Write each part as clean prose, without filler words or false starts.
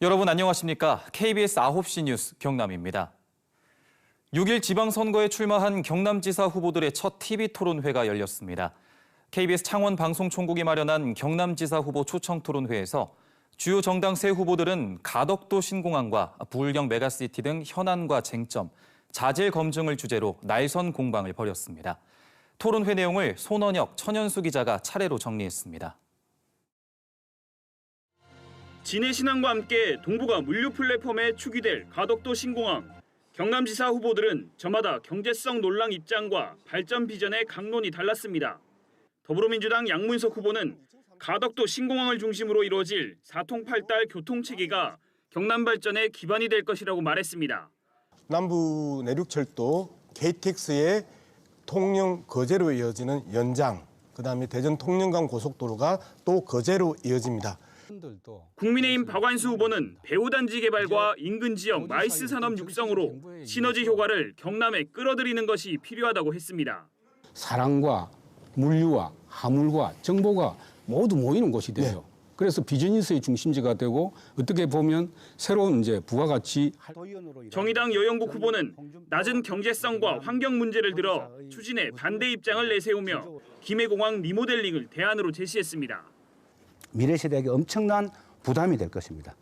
여러분 안녕하십니까? KBS 9시 뉴스 경남입니다. 6일 지방선거에 출마한 경남지사 후보들의 첫 TV토론회가 열렸습니다. KBS 창원방송총국이 마련한 경남지사 후보 초청토론회에서 주요 정당 세 후보들은 가덕도 신공항과 부울경 메가시티 등 현안과 쟁점, 자질 검증을 주제로 날선 공방을 벌였습니다. 토론회 내용을 손원혁, 천연수 기자가 차례로 정리했습니다. 진해신항과 함께 동북아 물류 플랫폼에 축이될 가덕도 신공항. 경남지사 후보들은 저마다 경제성 논란 입장과 발전 비전의 강론이 달랐습니다. 더불어민주당 양문석 후보는 가덕도 신공항을 중심으로 이루어질 사통팔달 교통체계가 경남 발전의 기반이 될 것이라고 말했습니다. 남부 내륙철도 KTX의 통영 거제로 이어지는 연장, 그다음에 대전 통영간 고속도로가 또 거제로 이어집니다. 국민의힘 박완수 후보는 배후단지 개발과 인근 지역 마이스 산업 육성으로 시너지 효과를 경남에 끌어들이는 것이 필요하다고 했습니다. 사랑과 물류와 화물과 정보가 모두 모이는 곳이 되죠. 네. 그래서 비즈니스의 중심지가 되고 어떻게 보면 새로운 부가가치. 정의당 여영국 후보는 낮은 경제성과 환경 문제를 들어 추진에 반대 입장을 내세우며 김해공항 리모델링을 대안으로 제시했습니다. 미래 세대에게 엄청난 부담이 될 것입니다.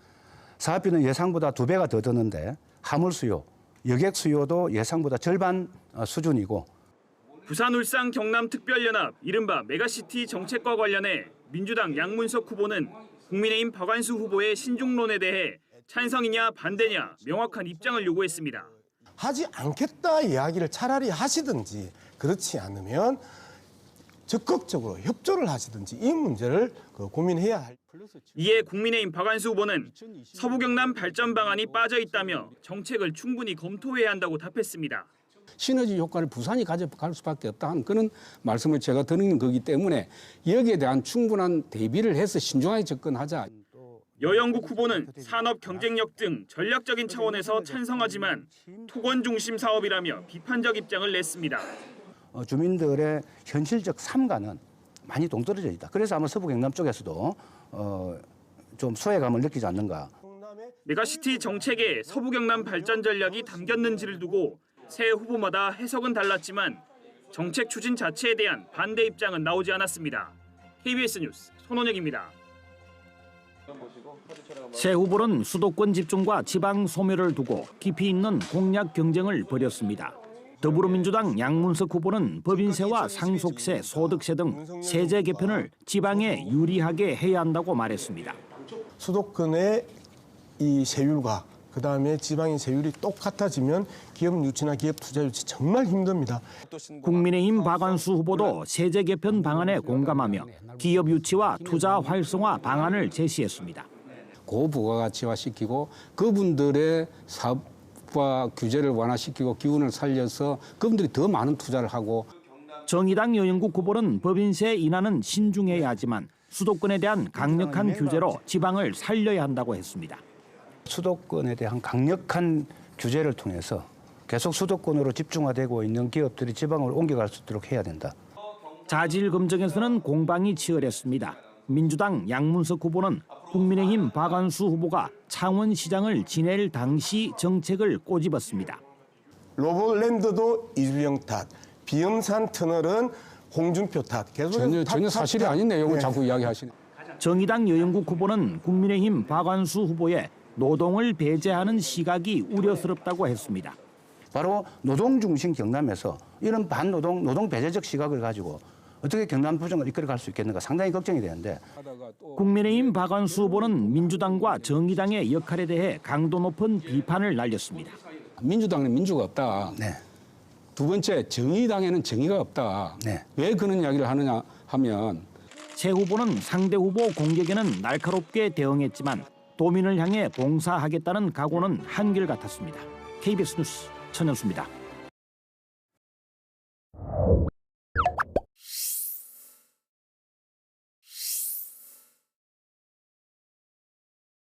사업비는 예상보다 2배가 더 드는데 화물 수요, 여객 수요도 예상보다 절반 수준이고. 부산, 울산, 경남 특별연합 이른바 메가시티 정책과 관련해 민주당 양문석 후보는 국민의힘 박완수 후보의 신중론에 대해 찬성이냐 반대냐 명확한 입장을 요구했습니다. 하지 않겠다 이야기를 차라리 하시든지, 그렇지 않으면 적극적으로 협조를 하시든지 이 문제를 고민해야 할. 이에 국민의힘 박완수 후보는 서부 경남 발전 방안이 빠져 있다며 정책을 충분히 검토해야 한다고 답했습니다. 시너지 효과를 부산이 가져갈 수밖에 없다 하는 그런 말씀을 제가 드리는 거기 때문에 여기에 대한 충분한 대비를 해서 신중하게 접근하자. 여영국 후보는 산업 경쟁력 등 전략적인 차원에서 찬성하지만 토건 중심 사업이라며 비판적 입장을 냈습니다. 주민들의 현실적 삼가는 많이 동떨어져 있다. 그래서 아마 서부 경남 쪽에서도 좀 소외감을 느끼지 않는가. 메가시티 정책에 서부 경남 발전 전략이 담겼는지를 두고 새 후보마다 해석은 달랐지만 정책 추진 자체에 대한 반대 입장은 나오지 않았습니다. KBS 뉴스 손원혁입니다. 새 후보는 수도권 집중과 지방 소멸을 두고 깊이 있는 공약 경쟁을 벌였습니다. 더불어민주당 양문석 후보는 법인세와 상속세, 소득세 등 세제 개편을 지방에 유리하게 해야 한다고 말했습니다. 수도권의 이 세율과 그다음에 지방의 세율이 똑같아지면 기업 유치나 기업 투자 유치 정말 힘듭니다. 국민의힘 박완수 후보도 세제 개편 방안에 공감하며 기업 유치와 투자 활성화 방안을 제시했습니다. 고부가가치화시키고 그분들의 사업과 규제를 완화시키고 기운을 살려서 그분들이 더 많은 투자를 하고. 정의당 여영국 후보는 법인세 인하는 신중해야 하지만 수도권에 대한 강력한 규제로 지방을 살려야 한다고 했습니다. 수도권에 대한 강력한 규제를 통해서 계속 수도권으로 집중화되고 있는 기업들이 지방으로 옮겨갈 수 있도록 해야 된다. 자질 검증에서는 공방이 치열했습니다. 민주당 양문석 후보는 국민의힘 박완수 후보가 창원시장을 지낼 당시 정책을 꼬집었습니다. 로봇랜드도 이주영 탓, 비음산 터널은 홍준표 탓. 전혀 사실이 아닌 내용을 자꾸 이야기하시네. 정의당 여영국 후보는 국민의힘 박완수 후보의 노동을 배제하는 시각이 우려스럽다고 했습니다. 바로 노동 중심 경남에서 이런 반노동, 노동 배제적 시각을 가지고 어떻게 경남 부정을 이끌어갈 수 있겠는가 상당히 걱정이 되는데. 국민의힘 박완수 후보는 민주당과 정의당의 역할에 대해 강도 높은 비판을 날렸습니다. 민주당은 민주가 없다. 네. 두 번째, 정의당에는 정의가 없다. 네. 왜 그런 이야기를 하느냐 하면 새 후보는 상대 후보 공격에는 날카롭게 대응했지만 도민을 향해 봉사하겠다는 각오는 한결같았습니다. KBS 뉴스 천연수입니다.